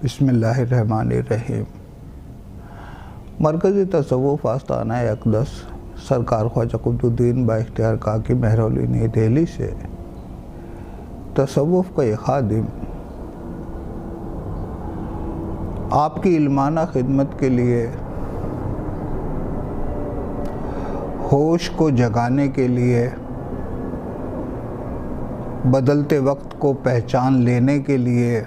बिस्मिल्लाहिर्रहमानिर्रहीम। मरकज़ी तसव्वुफ़ आस्ताना अक़दस सरकार ख्वाजा कुतुबुद्दीन बाइख्तियार काकी महरौली नई दिल्ली से तसव्वुफ़ का एक खादिम आपकी इल्माना खिदमत के लिए, होश को जगाने के लिए, बदलते वक्त को पहचान लेने के लिए,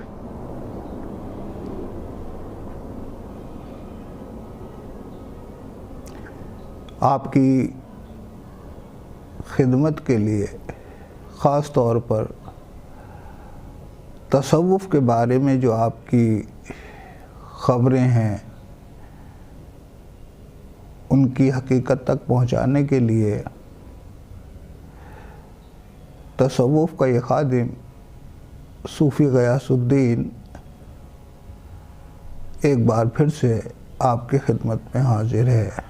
आपकी खिदमत के लिए ख़ास तौर पर तसव्वुफ़ के बारे में जो आपकी ख़बरें हैं उनकी हकीकत तक पहुंचाने के लिए तसव्वुफ़ का ये खादिम सूफ़ी ग़यासुद्दीन एक बार फिर से आपकी खिदमत में हाजिर है।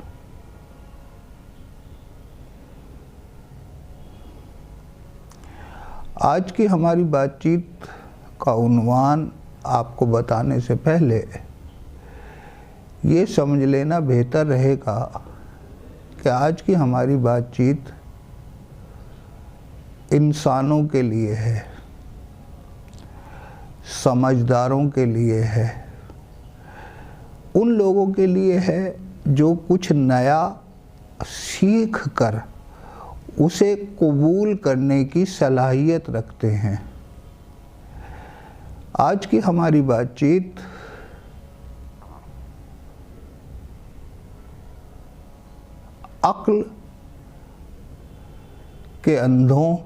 आज की हमारी बातचीत का उन्वान आपको बताने से पहले ये समझ लेना बेहतर रहेगा कि आज की हमारी बातचीत इंसानों के लिए है, समझदारों के लिए है, उन लोगों के लिए है जो कुछ नया सीख कर उसे कबूल करने की सलाहियत रखते हैं। आज की हमारी बातचीत अक्ल के अंधों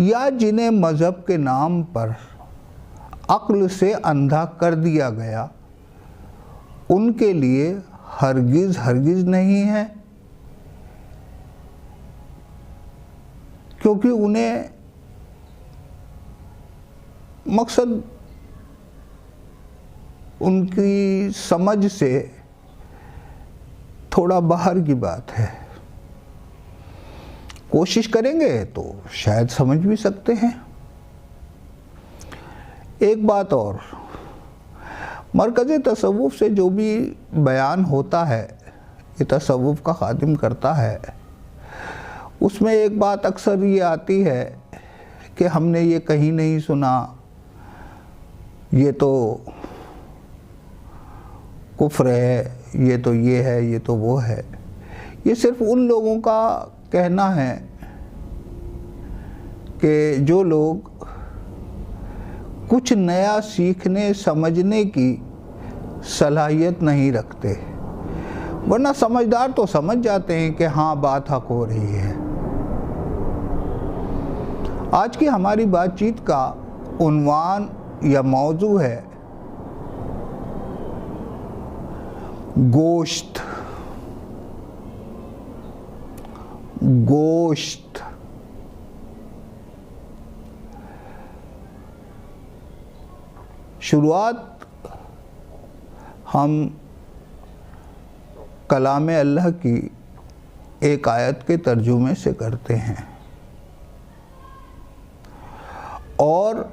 या जिन्हें मज़हब के नाम पर अक्ल से अंधा कर दिया गया उनके लिए हरगिज़ नहीं है, क्योंकि उन्हें मकसद उनकी समझ से थोड़ा बाहर की बात है। कोशिश करेंगे तो शायद समझ भी सकते हैं। एक बात और, मरकज़ तसव्वुफ़ से जो भी बयान होता है, ये तसव्वुफ़ का खादिम करता है, उसमें एक बात अक्सर ये आती है कि हमने ये कहीं नहीं सुना, ये तो कुफ्र है, ये तो ये है, ये तो वो है। ये सिर्फ उन लोगों का कहना है कि जो लोग कुछ नया सीखने समझने की सलाहियत नहीं रखते, वरना समझदार तो समझ जाते हैं कि हाँ बात हक हो रही है। आज की हमारी बातचीत का उन्वान या मौजू है गोश्त। गोश्त शुरुआत हम कलाम अल्लाह की एक आयत के तर्जुमे से करते हैं और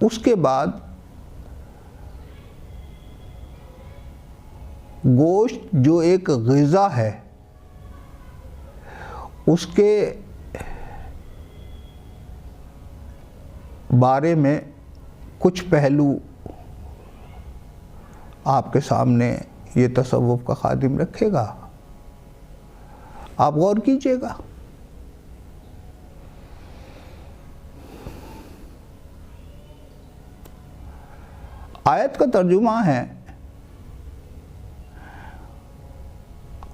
उसके बाद गोश्त जो एक ग़िज़ा है उसके बारे में कुछ पहलू आपके सामने ये तसव्वुफ़ का खादिम रखेगा। आप गौर कीजिएगा। आयत का तर्जुमा है,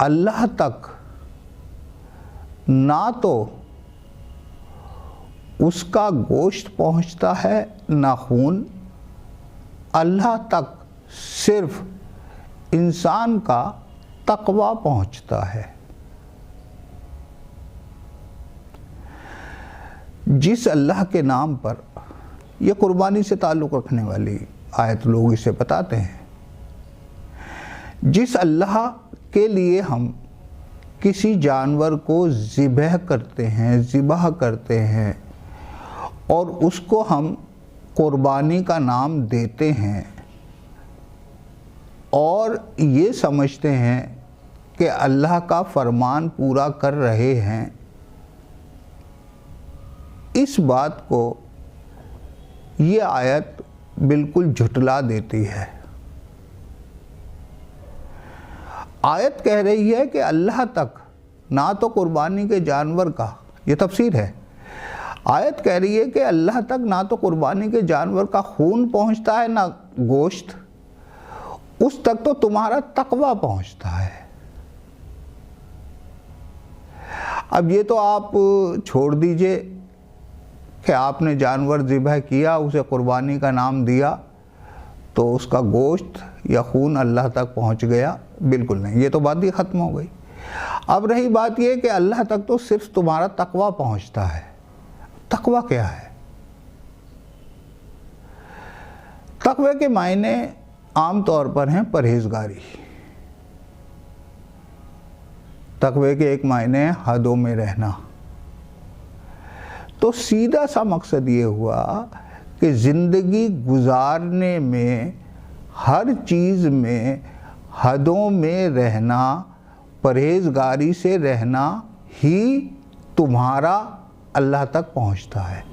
अल्लाह तक ना तो उसका गोश्त पहुंचता है ना खून, अल्लाह तक सिर्फ इंसान का तक़वा पहुंचता है। जिस अल्लाह के नाम पर, यह कुर्बानी से ताल्लुक़ रखने वाली आयत लोग इसे बताते हैं, जिस अल्लाह के लिए हम किसी जानवर को ज़िबह करते हैं और उसको हम कुर्बानी का नाम देते हैं और ये समझते हैं कि अल्लाह का फरमान पूरा कर रहे हैं, इस बात को ये आयत बिल्कुल झुटला देती है। आयत कह रही है कि अल्लाह तक ना तो कुर्बानी के जानवर का, ये तफसीर है, आयत कह रही है कि अल्लाह तक ना तो कुर्बानी के जानवर का खून पहुंचता है ना गोश्त, उस तक तो तुम्हारा तकवा पहुंचता है। अब ये तो आप छोड़ दीजिए कि आपने जानवर ज़िबह किया, उसे कुर्बानी का नाम दिया तो उसका गोश्त या खून अल्लाह तक पहुंच गया, बिल्कुल नहीं, ये तो बात ही ख़त्म हो गई। अब रही बात ये कि अल्लाह तक तो सिर्फ तुम्हारा तकवा पहुंचता है। तकवा क्या है? तकवे के मायने आम तौर पर हैं परहेजगारी। तकवे के एक मायने है हदों में रहना। तो सीधा सा मकसद ये हुआ कि ज़िंदगी गुजारने में हर चीज़ में हदों में रहना, परहेजगारी से रहना ही तुम्हारा अल्लाह तक पहुंचता है।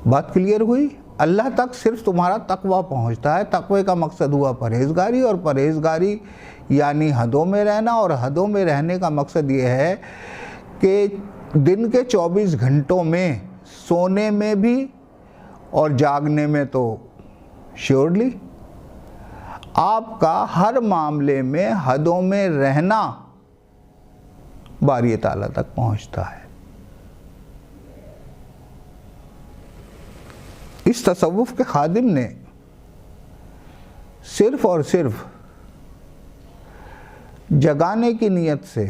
बात क्लियर हुई? अल्लाह तक सिर्फ तुम्हारा तकवा पहुंचता है। तकवे का मकसद हुआ परहेजगारी, और परहेजगारी यानी हदों में रहना, और हदों में रहने का मकसद ये है कि दिन के 24 घंटों में सोने में भी और जागने में तो श्योरली आपका हर मामले में हदों में रहना बारी ताला तक पहुंचता है। इस तसव्वुफ के खादिम ने सिर्फ और सिर्फ जगाने की नीयत से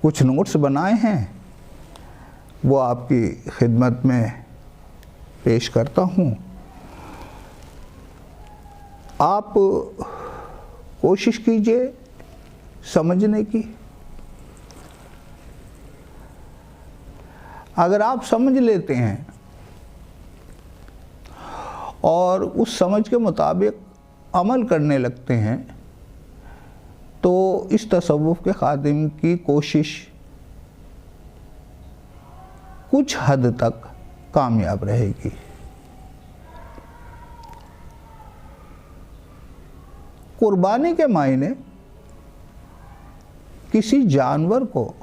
कुछ नोट्स बनाए हैं, वो आपकी खिदमत में पेश करता हूँ। आप कोशिश कीजिए समझने की। अगर आप समझ लेते हैं और उस समझ के मुताबिक अमल करने लगते हैं तो इस तसव्वुफ के खादिम की कोशिश कुछ हद तक कामयाब रहेगी। कुर्बानी के मायने किसी जानवर को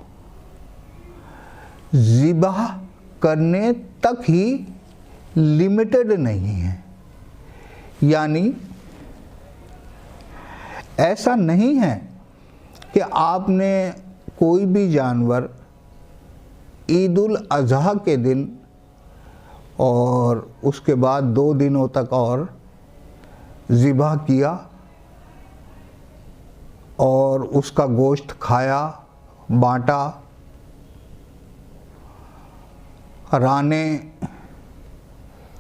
ज़िबह करने तक ही लिमिटेड नहीं है। यानी ऐसा नहीं है कि आपने कोई भी जानवर ईद उल अज़हा के दिन और उसके बाद 2 दिनों तक और ज़िबह किया और उसका गोश्त खाया, बांटा, रानें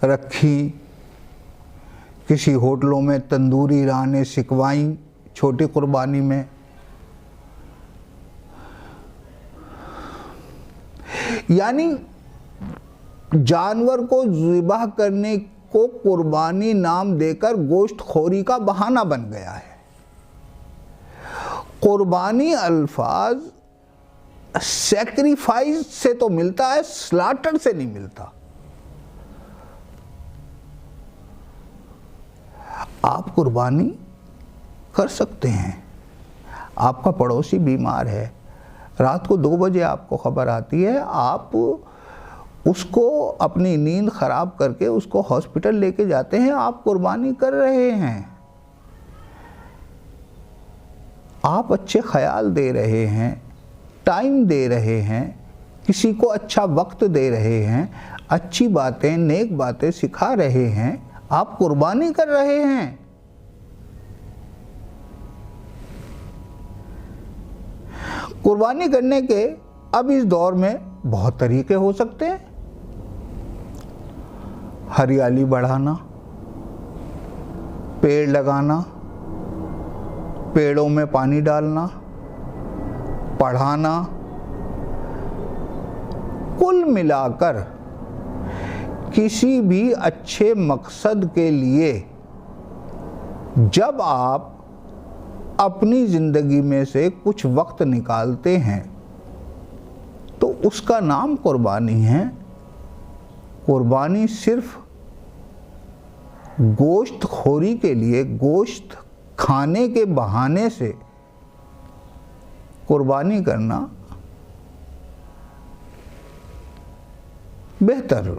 रखी, किसी होटलों में तंदूरी रानें सिकवाईं छोटी कुर्बानी में। यानी जानवर को ज़िबह करने को कुर्बानी नाम देकर गोश्त खोरी का बहाना बन गया है। कुर्बानी अल्फाज सैक्रिफाइस से तो मिलता है, स्लाटर से नहीं मिलता। आप कुर्बानी कर सकते हैं। आपका पड़ोसी बीमार है, रात को 2 बजे आपको खबर आती है, आप उसको अपनी नींद खराब करके उसको हॉस्पिटल लेके जाते हैं, आप कुर्बानी कर रहे हैं। आप अच्छे ख्याल दे रहे हैं, टाइम दे रहे हैं, किसी को अच्छा वक्त दे रहे हैं, अच्छी बातें, नेक बातें सिखा रहे हैं, आप कुर्बानी कर रहे हैं। कुर्बानी करने के अब इस दौर में बहुत तरीके हो सकते हैं। हरियाली बढ़ाना, पेड़ लगाना, पेड़ों में पानी डालना, पढ़ाना, कुल मिलाकर किसी भी अच्छे मकसद के लिए जब आप अपनी ज़िंदगी में से कुछ वक्त निकालते हैं तो उसका नाम कुर्बानी है। कुर्बानी सिर्फ गोश्त खोरी के लिए, गोश्त खाने के बहाने से कुर्बानी करना बेहतर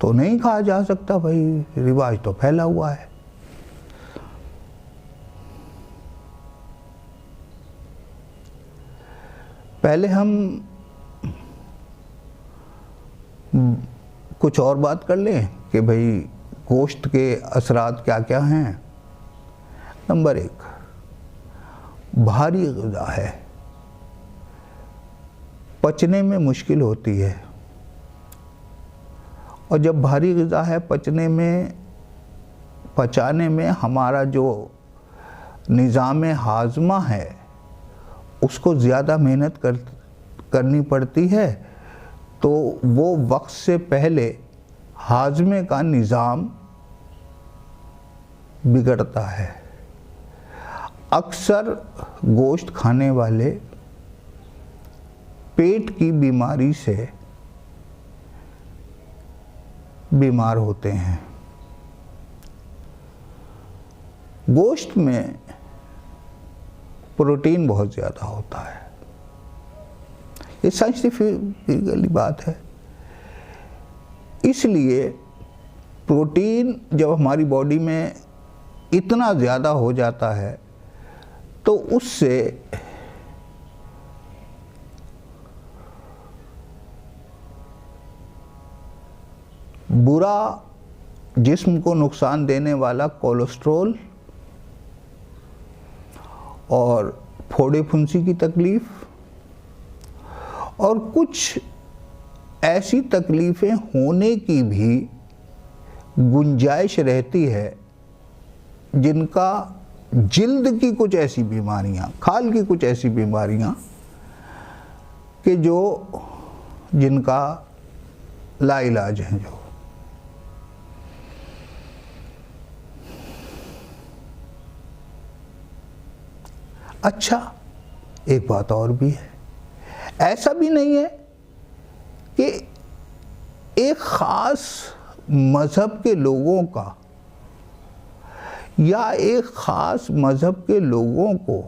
तो नहीं कहा जा सकता भाई, रिवाज तो फैला हुआ है। पहले हम कुछ और बात कर लें कि भाई गोश्त के असरात क्या क्या हैं। नंबर 1, भारी ग़िज़ा है, पचने में मुश्किल होती है। और जब भारी ग़िज़ा है, पचाने में हमारा जो निज़ाम हाज़मा है उसको ज़्यादा मेहनत करनी पड़ती है, तो वो वक्त से पहले हाज़मे का निज़ाम बिगड़ता है। अक्सर गोश्त खाने वाले पेट की बीमारी से बीमार होते हैं। गोश्त में प्रोटीन बहुत ज़्यादा होता है, ये साइंटिफिकली बात है। इसलिए प्रोटीन जब हमारी बॉडी में इतना ज़्यादा हो जाता है तो उससे बुरा, जिस्म को नुकसान देने वाला कोलेस्ट्रॉल और फोड़े फुंसी की तकलीफ़ और कुछ ऐसी तकलीफ़ें होने की भी गुंजाइश रहती है जिनका जिल्द की कुछ ऐसी बीमारियां, खाल की कुछ ऐसी बीमारियां कि जिनका लाइलाज है। जो अच्छा, एक बात और भी है, ऐसा भी नहीं है कि एक ख़ास मज़हब के लोगों का या एक ख़ास मज़हब के लोगों को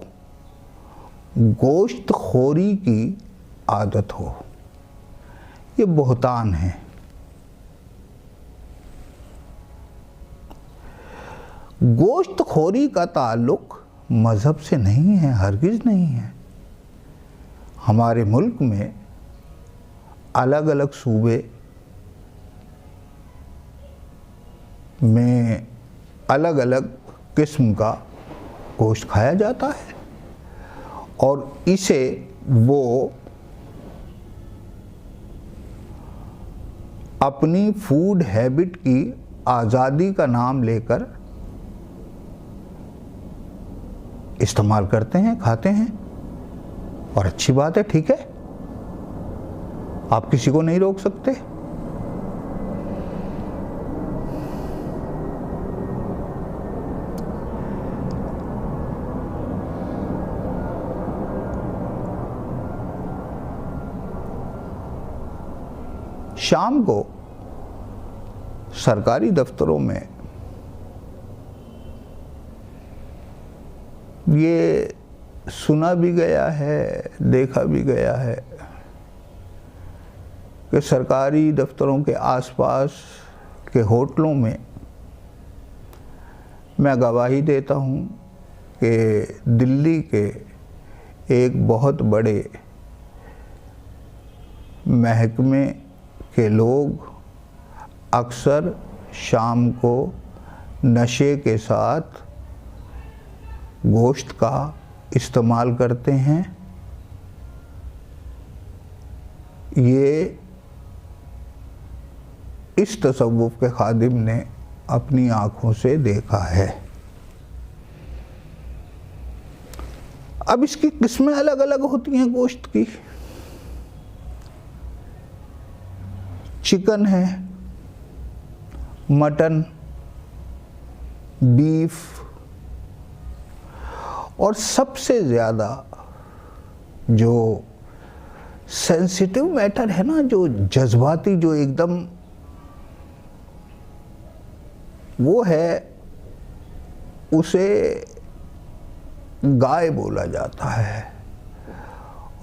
गोश्त खोरी की आदत हो। ये बहतान है। गोश्त खोरी का ताल्लुक़ मज़हब से नहीं है, हरगिज़ नहीं है। हमारे मुल्क में अलग अलग सूबे में अलग अलग किस्म का गोश्त खाया जाता है और इसे वो अपनी फूड हैबिट की आज़ादी का नाम लेकर इस्तेमाल करते हैं, खाते हैं, और अच्छी बात है, ठीक है, आप किसी को नहीं रोक सकते। शाम को सरकारी दफ्तरों में ये सुना भी गया है, देखा भी गया है कि सरकारी दफ्तरों के आसपास के होटलों में, मैं गवाही देता हूँ कि दिल्ली के एक बहुत बड़े महकमे के लोग अक्सर शाम को नशे के साथ गोश्त का इस्तेमाल करते हैं। ये इस तसव्वुफ़ के खादिम ने अपनी आँखों से देखा है। अब इसकी किस्में अलग अलग होती हैं गोश्त की। चिकन है, मटन, बीफ, और सबसे ज़्यादा जो सेंसिटिव मैटर है ना, जो जज्बाती, जो एकदम, वो है, उसे गाय बोला जाता है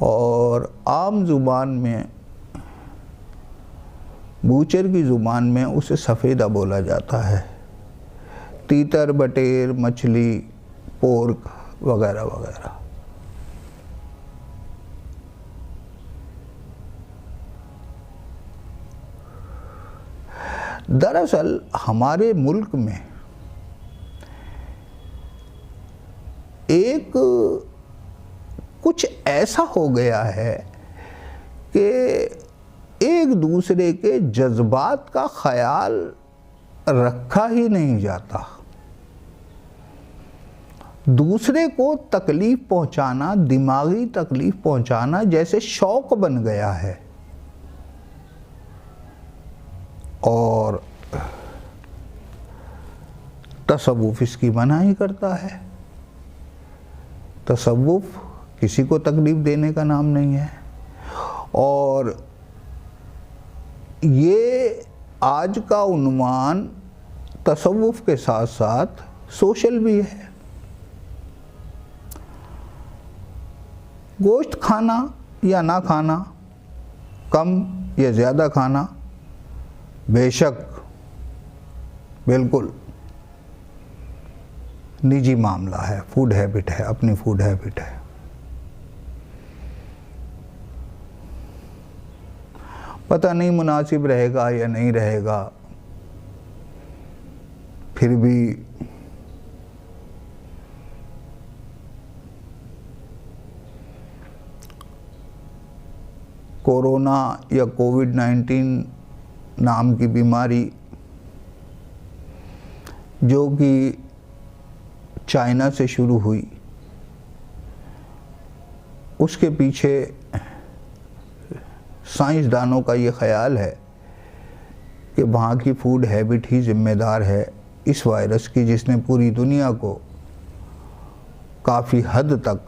और आम ज़ुबान में, बूचर की ज़ुबान में उसे सफ़ेदा बोला जाता है। तीतर, बटेर, मछली, पोर्क वगैरह वगैरह। दरअसल हमारे मुल्क में एक कुछ ऐसा हो गया है कि एक दूसरे के जज्बात का ख्याल रखा ही नहीं जाता। दूसरे को तकलीफ पहुंचाना, दिमागी तकलीफ पहुंचाना जैसे शौक बन गया है। और तसव्वुफ इसकी मनाही करता है। तसव्वुफ किसी को तकलीफ देने का नाम नहीं है। और ये आज का उन्वान तसव्वुफ के साथ साथ सोशल भी है। गोश्त खाना या ना खाना, कम या ज़्यादा खाना, बेशक बिल्कुल निजी मामला है, फूड हैबिट है, अपनी फूड हैबिट है। पता नहीं मुनासिब रहेगा या नहीं रहेगा, फिर भी कोरोना या कोविड-19 नाम की बीमारी, जो कि चाइना से शुरू हुई, उसके पीछे साइंसदानों का ये ख्याल है कि वहाँ की फूड हैबिट ही जिम्मेदार है इस वायरस की, जिसने पूरी दुनिया को काफ़ी हद तक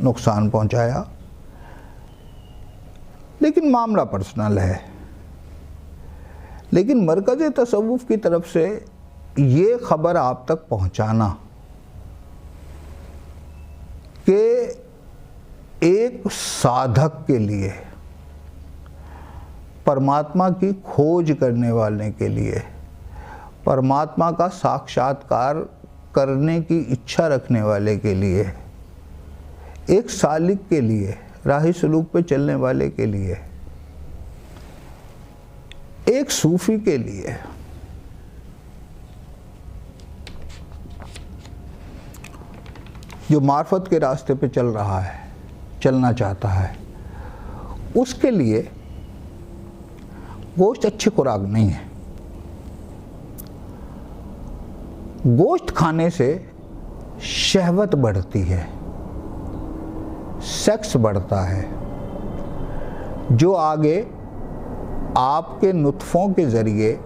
नुकसान पहुँचाया। लेकिन मामला पर्सनल है। लेकिन मरकज़ तसव्वुफ की तरफ से ये ख़बर आप तक पहुँचाना कि एक साधक के लिए, परमात्मा की खोज करने वाले के लिए, परमात्मा का साक्षात्कार करने की इच्छा रखने वाले के लिए, एक सालिक के लिए, राही सलूक पे चलने वाले के लिए, एक सूफी के लिए, जो मार्फत के रास्ते पे चल रहा है, चलना चाहता है, उसके लिए गोश्त अच्छी खुराक नहीं है। गोश्त खाने से शहवत बढ़ती है, सेक्स बढ़ता है, जो आगे आपके नुत्फ़ों के ज़रिए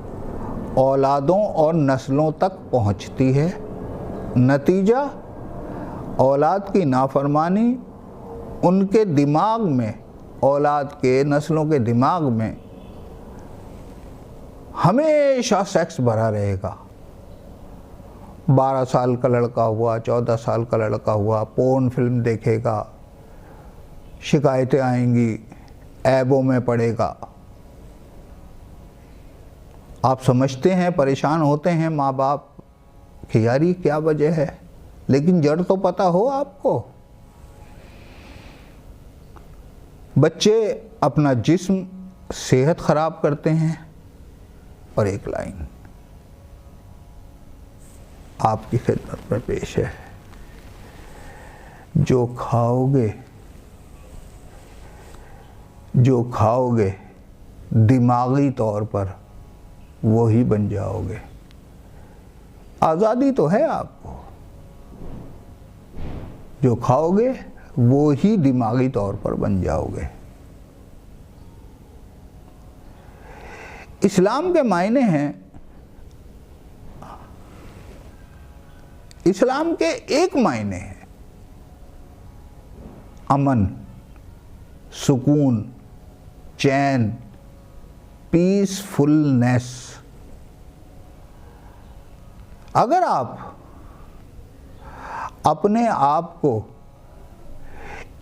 औलादों और नस्लों तक पहुंचती है। नतीजा, औलाद की नाफरमानी उनके दिमाग में, औलाद के, नस्लों के दिमाग में हमेशा सेक्स भरा रहेगा। 12 साल का लड़का हुआ, 14 साल का लड़का हुआ, पोर्न फिल्म देखेगा, शिकायतें आएंगी, ऐबों में पड़ेगा। आप समझते हैं, परेशान होते हैं माँ बाप कि यार ये क्या वजह है, लेकिन जड़ तो पता हो आपको। बच्चे अपना जिस्म, सेहत खराब करते हैं। और एक लाइन आपकी खिदमत में पेश है, जो खाओगे दिमागी तौर पर वो ही बन जाओगे। आज़ादी तो है आपको, जो खाओगे वो ही दिमागी तौर पर बन जाओगे। इस्लाम के मायने हैं, इस्लाम के एक मायने हैं अमन, सुकून, चैन, पीसफुलनेस। अगर आप अपने आप को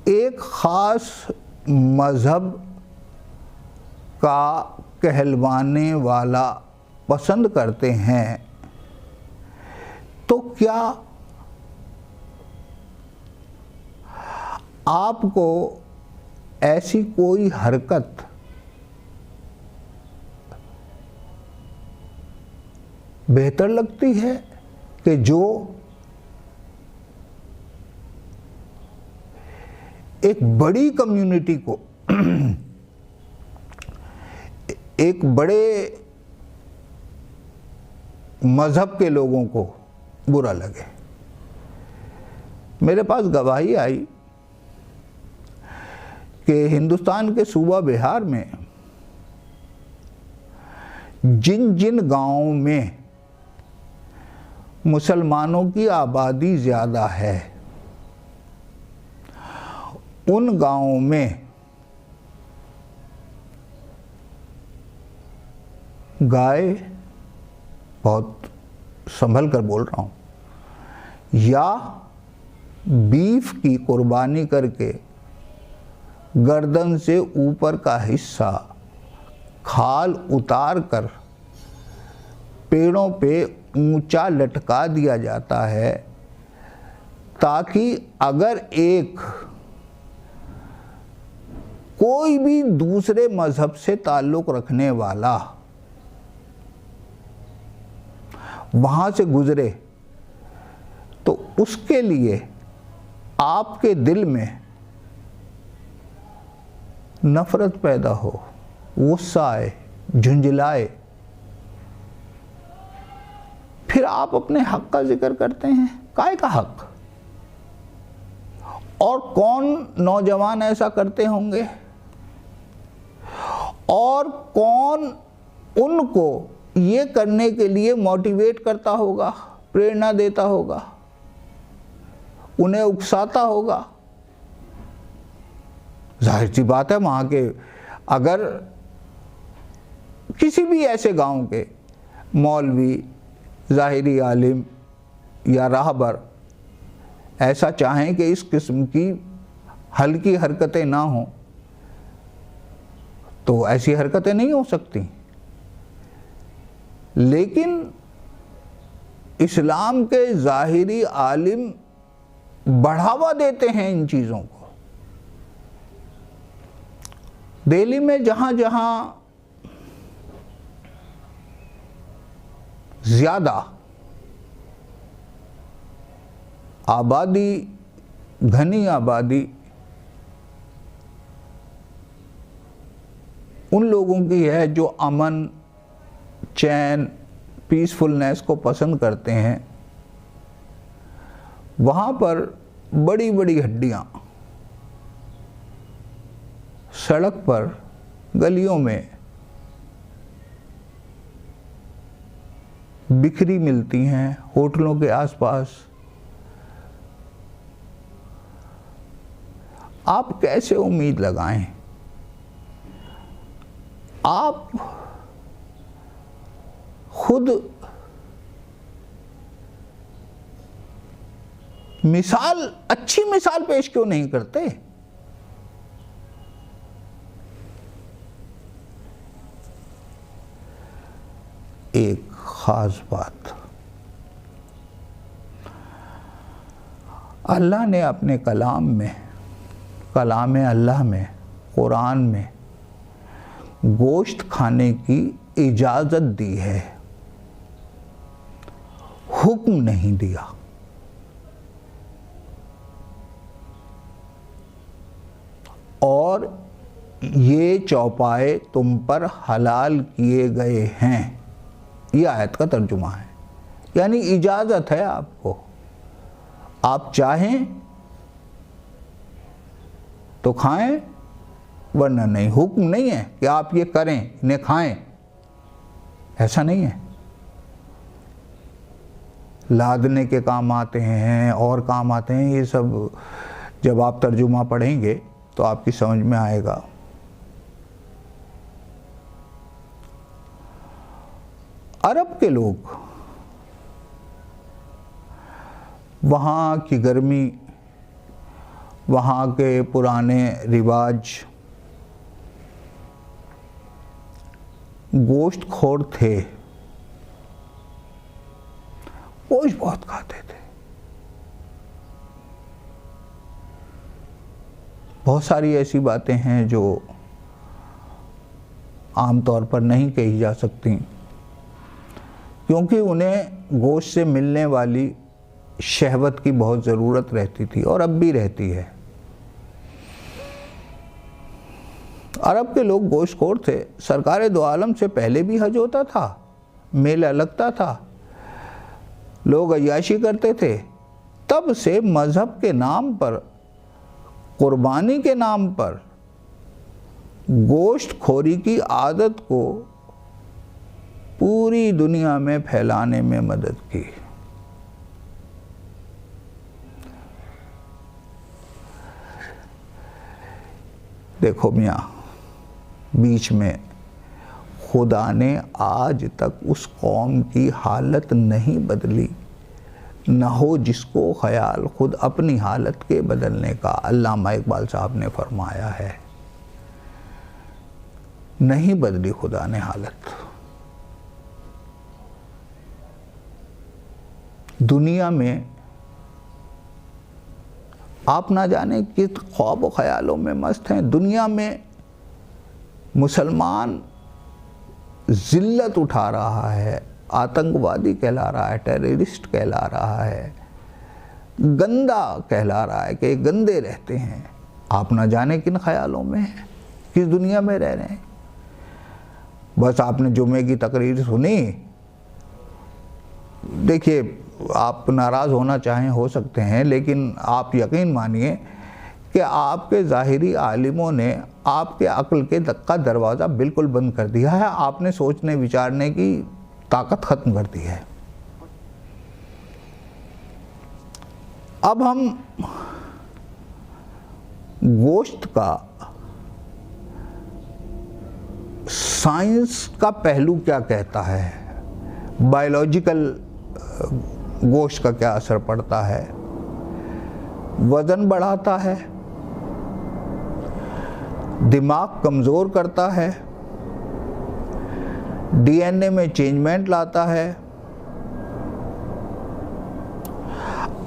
एक ख़ास मज़हब का कहलवाने वाला पसंद करते हैं तो क्या आपको ऐसी कोई हरकत बेहतर लगती है कि जो एक बड़ी कम्युनिटी को, एक बड़े मज़हब के लोगों को बुरा लगे? मेरे पास गवाही आई कि हिंदुस्तान के सूबा बिहार में जिन जिन गांवों में मुसलमानों की आबादी ज़्यादा है, उन गांवों में गाय, बहुत संभल कर बोल रहा हूँ, या बीफ की कुर्बानी करके गर्दन से ऊपर का हिस्सा खाल उतार कर पेड़ों पे ऊंचा लटका दिया जाता है, ताकि अगर एक कोई भी दूसरे मज़हब से ताल्लुक़ रखने वाला वहाँ से गुज़रे तो उसके लिए आपके दिल में नफ़रत पैदा हो, गुस्सा आए, झुंझलाए, फिर आप अपने हक़ का जिक्र करते हैं। काय का हक़? और कौन नौजवान ऐसा करते होंगे? और कौन उनको ये करने के लिए मोटिवेट करता होगा, प्रेरणा देता होगा, उन्हें उकसाता होगा? जाहिर सी बात है, वहाँ के अगर किसी भी ऐसे गांव के मौलवी, ज़ाहिरी आलिम या राहबर ऐसा चाहें कि इस किस्म की हल्की हरकतें ना हों, तो ऐसी हरकतें नहीं हो सकती। लेकिन इस्लाम के ज़ाहिरी आलिम बढ़ावा देते हैं इन चीज़ों को। दिल्ली में जहाँ जहाँ ज़्यादा आबादी, घनी आबादी उन लोगों की है जो अमन, चैन, पीसफुलनेस को पसंद करते हैं, वहाँ पर बड़ी बड़ी हड्डियाँ सड़क पर, गलियों में बिखरी मिलती हैं, होटलों के आसपास। आप कैसे उम्मीद लगाएं? आप खुद मिसाल, अच्छी मिसाल पेश क्यों नहीं करते? एक खास बात, अल्लाह ने अपने कलाम में, कलाम अल्लाह में, कुरान में गोश्त खाने की इजाज़त दी है, हुक्म नहीं दिया। और ये चौपाए तुम पर हलाल किए गए हैं, ये आयत का तर्जुमा है। यानी इजाज़त है आपको, आप चाहें तो खाएं, वरना नहीं। हुक्म नहीं है कि आप ये करें, इन्हें खाएं। ऐसा नहीं है। लादने के काम आते हैं और काम आते हैं, ये सब जब आप तर्जुमा पढ़ेंगे तो आपकी समझ में आएगा। अरब के लोग, वहाँ की गर्मी, वहाँ के पुराने रिवाज, गोश्त खोर थे, गोश्त बहुत खाते थे। बहुत सारी ऐसी बातें हैं जो आमतौर पर नहीं कही जा सकती, क्योंकि उन्हें गोश्त से मिलने वाली शहवत की बहुत ज़रूरत रहती थी और अब भी रहती है। अरब के लोग गोश्तखोर थे। सरकार दो आलम से पहले भी हज होता था, मेला लगता था, लोग अय्याशी करते थे। तब से मज़हब के नाम पर, कुर्बानी के नाम पर गोश्तखोरी की आदत को पूरी दुनिया में फैलाने में मदद की। देखो मियाँ, बीच में खुदा ने आज तक उस कौम की हालत नहीं बदली, न हो जिसको ख्याल खुद अपनी हालत के बदलने का। अल्लामा इकबाल साहब ने फरमाया है, नहीं बदली खुदा ने हालत। दुनिया में आप ना जाने किस ख्वाब ख्यालों में मस्त हैं। दुनिया में मुसलमान जिल्लत उठा रहा है, आतंकवादी कहला रहा है, टेररिस्ट कहला रहा है, गंदा कहला रहा है कि गंदे रहते हैं। आप ना जाने किन ख्यालों में हैं, किस दुनिया में रह रहे हैं। बस आपने जुमे की तकरीर सुनी, देखिए आप नाराज़ होना चाहें हो सकते हैं, लेकिन आप यकीन मानिए कि आपके ज़ाहिरी आलिमों ने आपके अक्ल के का दरवाज़ा बिल्कुल बंद कर दिया है। आपने सोचने विचारने की ताकत ख़त्म कर दी है। अब हम गोश्त का साइंस का पहलू क्या कहता है, बायोलॉजिकल गोश्त का क्या असर पड़ता है। वज़न बढ़ाता है, दिमाग कमज़ोर करता है, डीएनए में चेंजमेंट लाता है।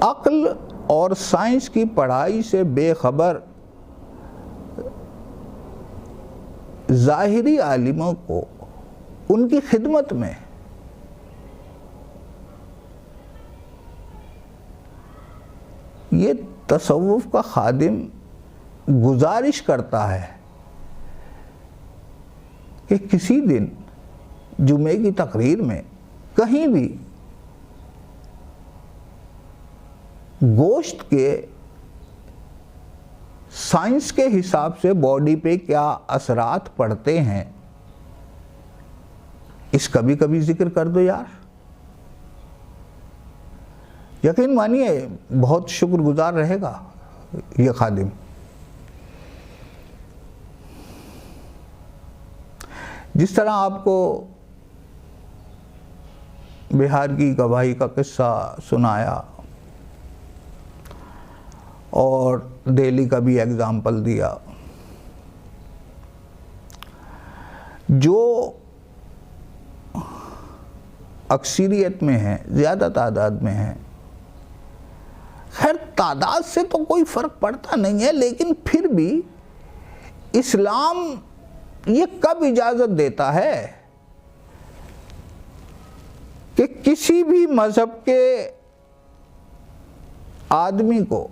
अक्ल और साइंस की पढ़ाई से बेखबर ज़ाहिरी आलिमों को उनकी खिदमत में ये तसव्वुफ़ का खादिम गुजारिश करता है कि किसी दिन जुमे की तकरीर में कहीं भी गोश्त के साइंस के हिसाब से बॉडी पे क्या असरात पड़ते हैं, इसका भी कभी जिक्र कर दो यार। यकीन मानिए बहुत शुक्रगुजार रहेगा ये खादिम। जिस तरह आपको बिहार की गवाही का किस्सा सुनाया और दिल्ली का भी एग्जाम्पल दिया, जो अक्सरियत में है, ज़्यादा तादाद में है। खैर तादाद से तो कोई फ़र्क पड़ता नहीं है, लेकिन फिर भी इस्लाम ये कब इजाज़त देता है कि किसी भी मज़हब के आदमी को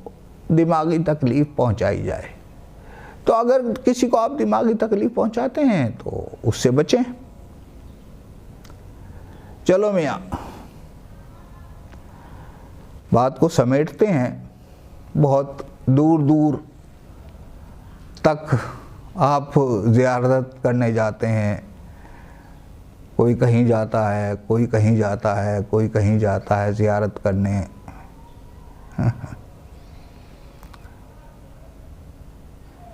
दिमागी तकलीफ़ पहुंचाई जाए। तो अगर किसी को आप दिमागी तकलीफ़ पहुंचाते हैं तो उससे बचें। चलो मियाँ, बात को समेटते हैं। बहुत दूर दूर तक आप ज़ियारत करने जाते हैं, कोई कहीं जाता है, कोई कहीं जाता है, कोई कहीं जाता है ज़ियारत करने।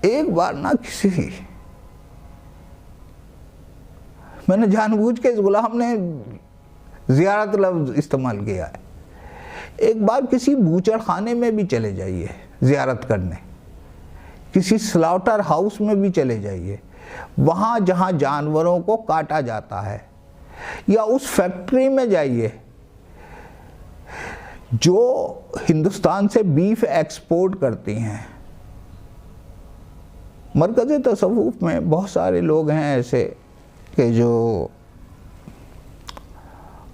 एक बार ना मैंने जानबूझ के इस गुलाम ने ज़ियारत लफ्ज़ इस्तेमाल किया है। एक बार किसी बूचड़ खाने में भी चले जाइए ज़ियारत करने, किसी स्लॉटर हाउस में भी चले जाइए, वहाँ जहाँ जानवरों को काटा जाता है, या उस फैक्ट्री में जाइए जो हिंदुस्तान से बीफ एक्सपोर्ट करती हैं। मरकज़ तसव्वुफ़ में बहुत सारे लोग हैं ऐसे कि जो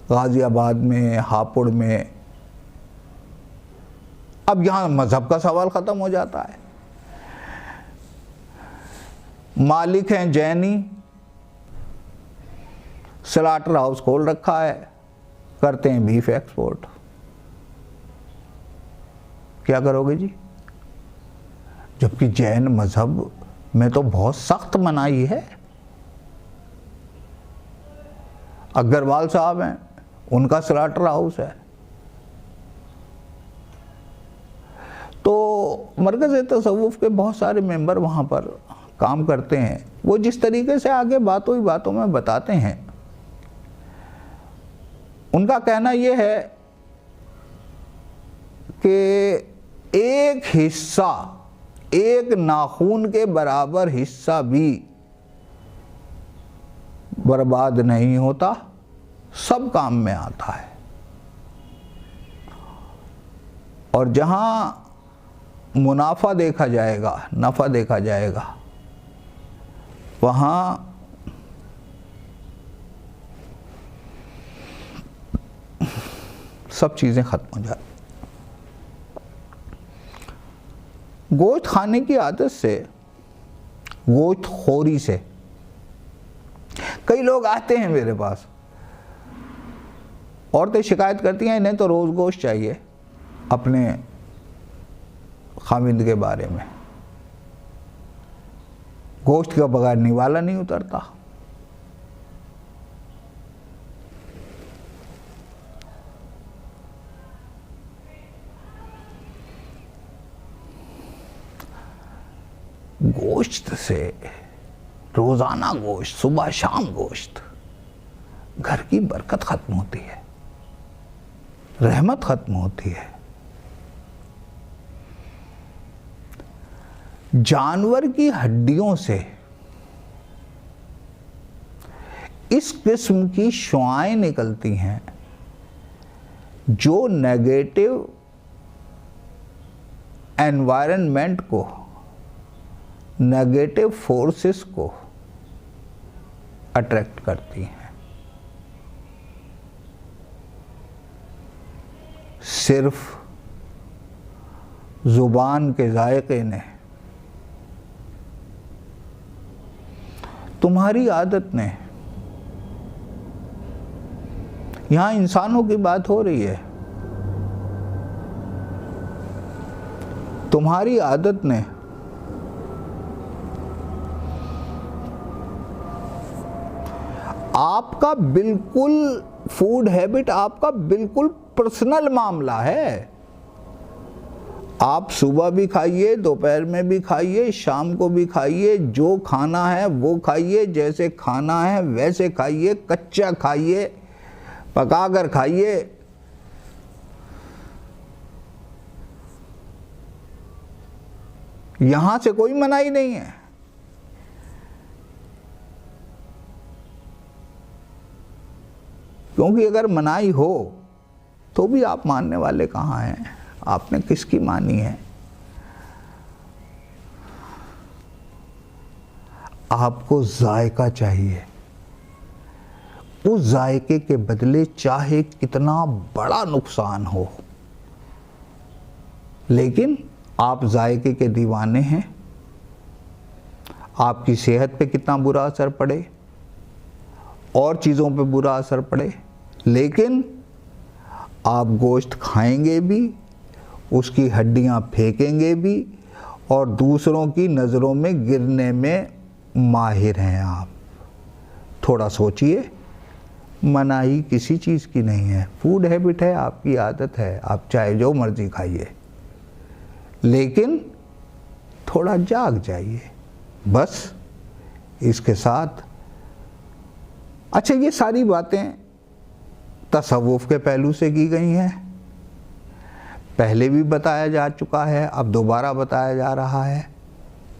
गाज़ियाबाद में, हापुड़ में, अब यहाँ मज़हब का सवाल ख़त्म हो जाता है। मालिक हैं जैनी, स्लॉटर हाउस खोल रखा है, करते हैं बीफ एक्सपोर्ट। क्या करोगे जी? जबकि जैन मज़हब में तो बहुत सख्त मनाही है। अग्रवाल साहब हैं, उनका स्लॉटर हाउस है। तो मरकज़ तसव्वुफ़ के बहुत सारे मेंबर वहाँ पर काम करते हैं। वो जिस तरीके से आगे बातों ही बातों में बताते हैं, उनका कहना ये है कि एक हिस्सा, एक नाखून के बराबर हिस्सा भी बर्बाद नहीं होता, सब काम में आता है। और जहाँ मुनाफा देखा जाएगा, नफ़ा देखा जाएगा, वहाँ सब चीज़ें ख़त्म हो जाती। गोश्त खाने की आदत से, गोश्त खोरी से कई लोग आते हैं मेरे पास, औरतें शिकायत करती हैं इन्हें तो रोज़ गोश्त चाहिए अपने खामिद के बारे में, गोश्त के बगैर निवाला नहीं उतरता। गोश्त से, रोज़ाना गोश्त, सुबह शाम गोश्त, घर की बरकत ख़त्म होती है, रहमत ख़त्म होती है। जानवर की हड्डियों से इस किस्म की शुआएं निकलती हैं जो नेगेटिव एनवायरनमेंट को, नेगेटिव फोर्सेस को अट्रैक्ट करती हैं। सिर्फ ज़ुबान के जायके ने, तुम्हारी आदत ने, यहां इंसानों की बात हो रही है, तुम्हारी आदत ने आपका बिल्कुल फूड हैबिट, आपका बिल्कुल पर्सनल मामला है। आप सुबह भी खाइए, दोपहर में भी खाइए, शाम को भी खाइए, जो खाना है वो खाइए, जैसे खाना है वैसे खाइए, कच्चा खाइए, पका कर खाइए। यहां से कोई मनाही नहीं है। क्योंकि अगर मनाही हो तो भी आप मानने वाले कहाँ हैं? आपने किसकी मानी है? आपको जायका चाहिए, उस जायके के बदले चाहे कितना बड़ा नुकसान हो, लेकिन आप जायके के दीवाने हैं। आपकी सेहत पे कितना बुरा असर पड़े और चीज़ों पे बुरा असर पड़े, लेकिन आप गोश्त खाएंगे भी, उसकी हड्डियां फेंकेंगे भी, और दूसरों की नज़रों में गिरने में माहिर हैं आप। थोड़ा सोचिए, मनाही किसी चीज़ की नहीं है। फूड हैबिट है, आपकी आदत है, आप चाहे जो मर्जी खाइए, लेकिन थोड़ा जाग जाइए, बस इसके साथ। अच्छा, ये सारी बातें तसव्वुफ़ के पहलू से की गई हैं, पहले भी बताया जा चुका है, अब दोबारा बताया जा रहा है।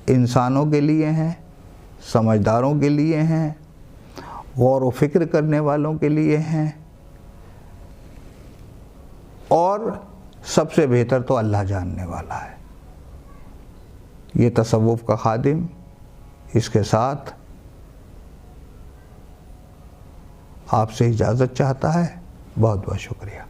इंसानों के लिए हैं, समझदारों के लिए हैं, गौर व फिक्र करने वालों के लिए हैं, और सबसे बेहतर तो अल्लाह जानने वाला है। ये तसव्वुफ़ का खादिम इसके साथ आपसे इजाज़त चाहता है। बहुत बहुत शुक्रिया।